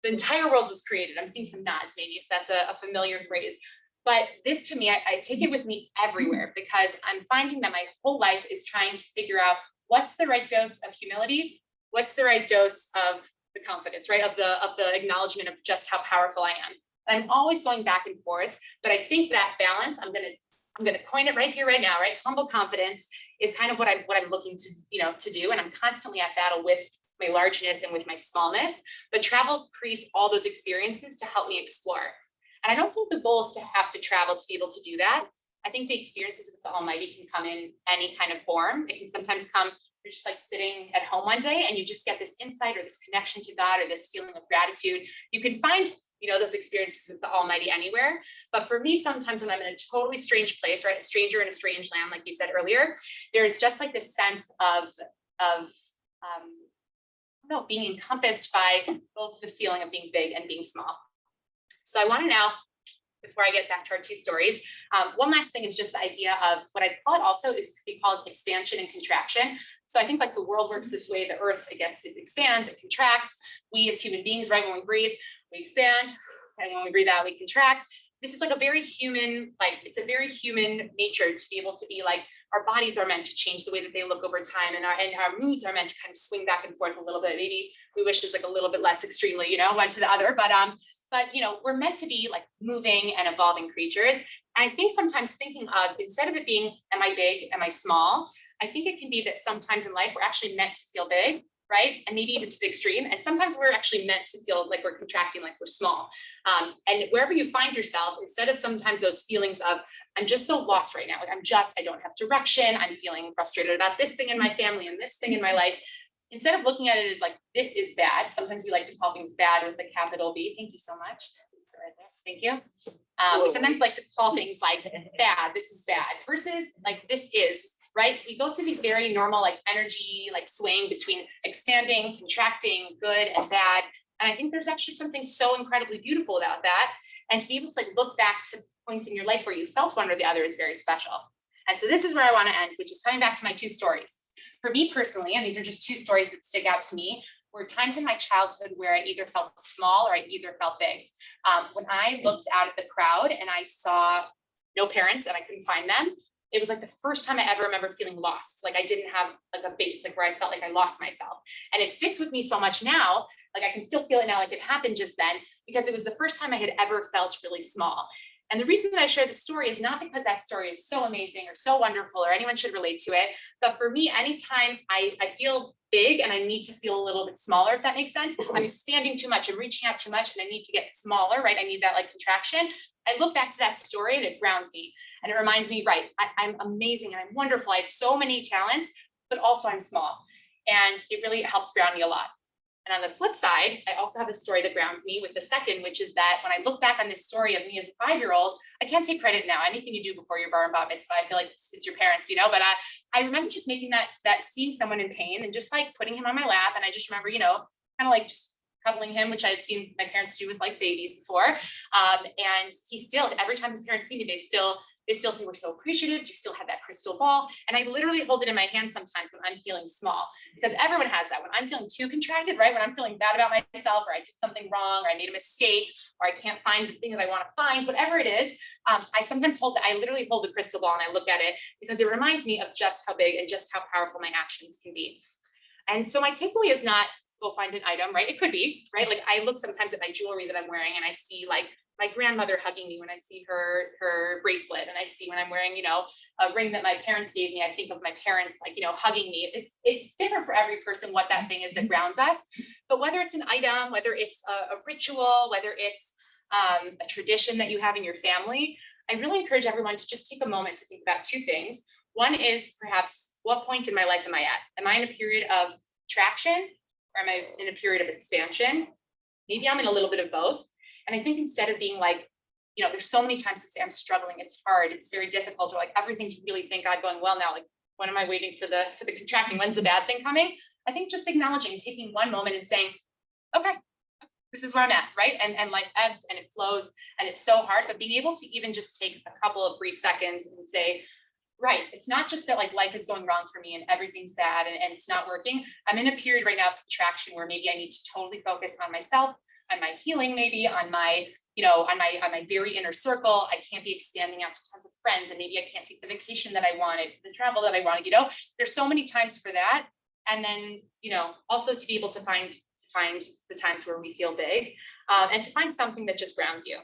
the entire world was created. I'm seeing some nods, maybe if that's a familiar phrase. But this to me, I take it with me everywhere, because I'm finding that my whole life is trying to figure out what's the right dose of humility, what's the right dose of the confidence, right? Of the acknowledgement of just how powerful I am. And I'm always going back and forth, but I think that balance, I'm gonna coin it right here, right now, right? Humble confidence is kind of what I'm looking to do. And I'm constantly at battle with my largeness and with my smallness, but travel creates all those experiences to help me explore. And I don't think the goal is to have to travel to be able to do that. I think the experiences with the Almighty can come in any kind of form. It can sometimes come, you're just like sitting at home one day and you just get this insight or this connection to God or this feeling of gratitude. You can find, those experiences with the Almighty anywhere. But for me, sometimes when I'm in a totally strange place, right, a stranger in a strange land, like you said earlier, there's just like this sense of being encompassed by both the feeling of being big and being small. So I want to now, before I get back to our 2 stories, one last thing is just the idea of what I call it also is could be called expansion and contraction. So I think like the world works this way, the earth, it expands, it contracts. We as human beings, right, when we breathe, we expand, and when we breathe out, we contract. This is like a very human, it's a very human nature to be able to be like, our bodies are meant to change the way that they look over time, and our moods are meant to kind of swing back and forth a little bit. Maybe we wish it was like a little bit less extremely, one to the other, but we're meant to be like moving and evolving creatures. And I think sometimes thinking of, instead of it being, am I big, am I small? I think it can be that sometimes in life we're actually meant to feel big, right? And maybe even to the extreme. And sometimes we're actually meant to feel like we're contracting, like we're small. And wherever you find yourself, instead of sometimes those feelings of, I'm just so lost right now, like I don't have direction, I'm feeling frustrated about this thing in my family and this thing in my life. Instead of looking at it as like, this is bad, sometimes we like to call things bad with a capital B. Thank you so much. Right there. Thank you. We sometimes like to call things like bad, this is bad, versus like this is, right? We go through these very normal like energy, like swaying between expanding, contracting, good and bad. And I think there's actually something so incredibly beautiful about that. And to be able to like look back to points in your life where you felt one or the other is very special. And so this is where I want to end, which is coming back to my 2 stories. For me personally, and these are just 2 stories that stick out to me, were times in my childhood where I either felt small or I either felt big. When I looked out at the crowd and I saw no parents and I couldn't find them, it was like the first time I ever remember feeling lost. Like I didn't have like a base, like where I felt like I lost myself. And it sticks with me so much now, like I can still feel it now, like it happened just then, because it was the first time I had ever felt really small. And the reason that I share the story is not because that story is so amazing or so wonderful or anyone should relate to it, but for me, anytime I feel big and I need to feel a little bit smaller, if that makes sense, I'm expanding too much, I'm reaching out too much, and I need to get smaller, right? I need that like contraction. I look back to that story and it grounds me. And it reminds me, right, I'm amazing and I'm wonderful. I have so many talents, but also I'm small. And it really helps ground me a lot. And on the flip side, I also have a story that grounds me with the second, which is that when I look back on this story of me as a 5-year-old, I can't take credit now. Anything you do before your bar and bat mitzvah, I feel like it's your parents, but I remember just making that seeing someone in pain and just like putting him on my lap. And I just remember, kind of like just cuddling him, which I had seen my parents do with like babies before. And he still, every time his parents see me, they still say, we're so appreciative. You still have that crystal ball. And I literally hold it in my hand sometimes when I'm feeling small, because everyone has that. When I'm feeling too contracted, right? When I'm feeling bad about myself, or I did something wrong, or I made a mistake, or I can't find the thing that I want to find, whatever it is, I sometimes I literally hold the crystal ball and I look at it because it reminds me of just how big and just how powerful my actions can be. And so my takeaway is not go find an item, right? It could be, right? Like I look sometimes at my jewelry that I'm wearing and I see like my grandmother hugging me when I see her bracelet, and I see when I'm wearing, a ring that my parents gave me, I think of my parents like, hugging me. It's different for every person what that thing is that grounds us. But whether it's an item, whether it's a ritual, whether it's a tradition that you have in your family, I really encourage everyone to just take a moment to think about two things. One is perhaps, what point in my life am I at? Am I in a period of traction, or am I in a period of expansion? Maybe I'm in a little bit of both. And I think instead of being like, there's so many times to say I'm struggling, it's hard, it's very difficult, or like everything's really, thank God, going well now. Like, when am I waiting for the contracting? When's the bad thing coming? I think just acknowledging, taking one moment and saying, okay, this is where I'm at, right? And life ebbs and it flows and it's so hard, but being able to even just take a couple of brief seconds and say, right, it's not just that like life is going wrong for me and everything's bad and it's not working. I'm in a period right now of contraction where maybe I need to totally focus on myself, on my healing, maybe on my, on my very inner circle. I can't be expanding out to tons of friends, and maybe I can't take the vacation that I wanted, the travel that I wanted, there's so many times for that. And then, also to be able to find the times where we feel big, and to find something that just grounds you.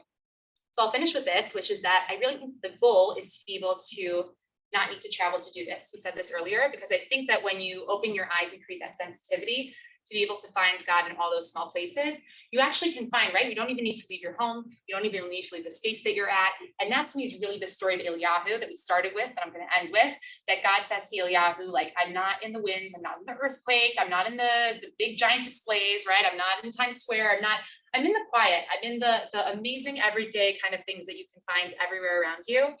So I'll finish with this, which is that I really think the goal is to be able to not need to travel to do this. We said this earlier, because I think that when you open your eyes and create that sensitivity to be able to find God in all those small places, you actually can find, right? You don't even need to leave your home. You don't even need to leave the space that you're at. And that to me is really the story of Eliyahu that we started with, that I'm going to end with, that God says to Eliyahu, like, I'm not in the winds, I'm not in the earthquake, I'm not in the big giant displays, right? I'm not in Times Square, I'm in the quiet. I'm in the amazing everyday kind of things that you can find everywhere around you.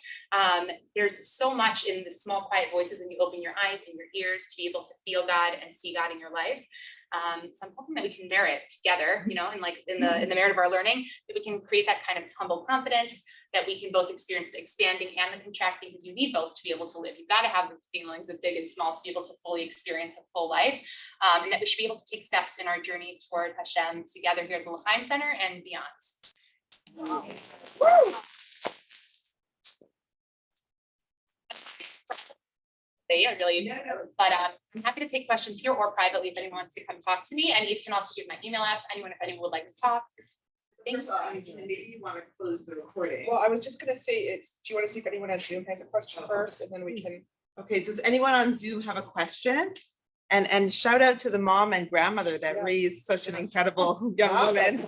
There's so much in the small quiet voices when you open your eyes and your ears to be able to feel God and see God in your life. So I'm hoping that we can merit together, and like in the merit of our learning, that we can create that kind of humble confidence, that we can both experience the expanding and the contracting, because you need both to be able to live. You've got to have the feelings of big and small to be able to fully experience a full life, and that we should be able to take steps in our journey toward Hashem together here at the L'Chaim Center and beyond. Woo! But I'm happy to take questions here or privately if anyone wants to come talk to me, and you can also give my email out to anyone if anyone would like to talk. Thank you. Cindy, you want to close the recording? Well, I was just gonna say, do you want to see if anyone on Zoom has a question first, and then we can. Okay, does anyone on Zoom have a question? And shout out to the mom and grandmother that Yes. raised such an incredible young woman.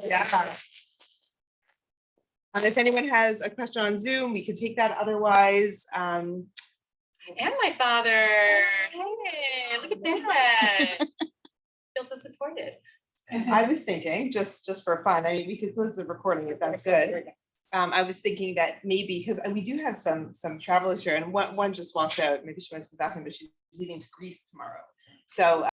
Yeah. And if anyone has a question on Zoom, we could take that. Otherwise, And my father. Hey, look at that. Feel so supported. I was thinking, just for fun, I mean, we could close the recording if that's good. I was thinking that maybe, because we do have some travelers here, and one just walked out. Maybe she went to the bathroom, but she's leaving to Greece tomorrow. So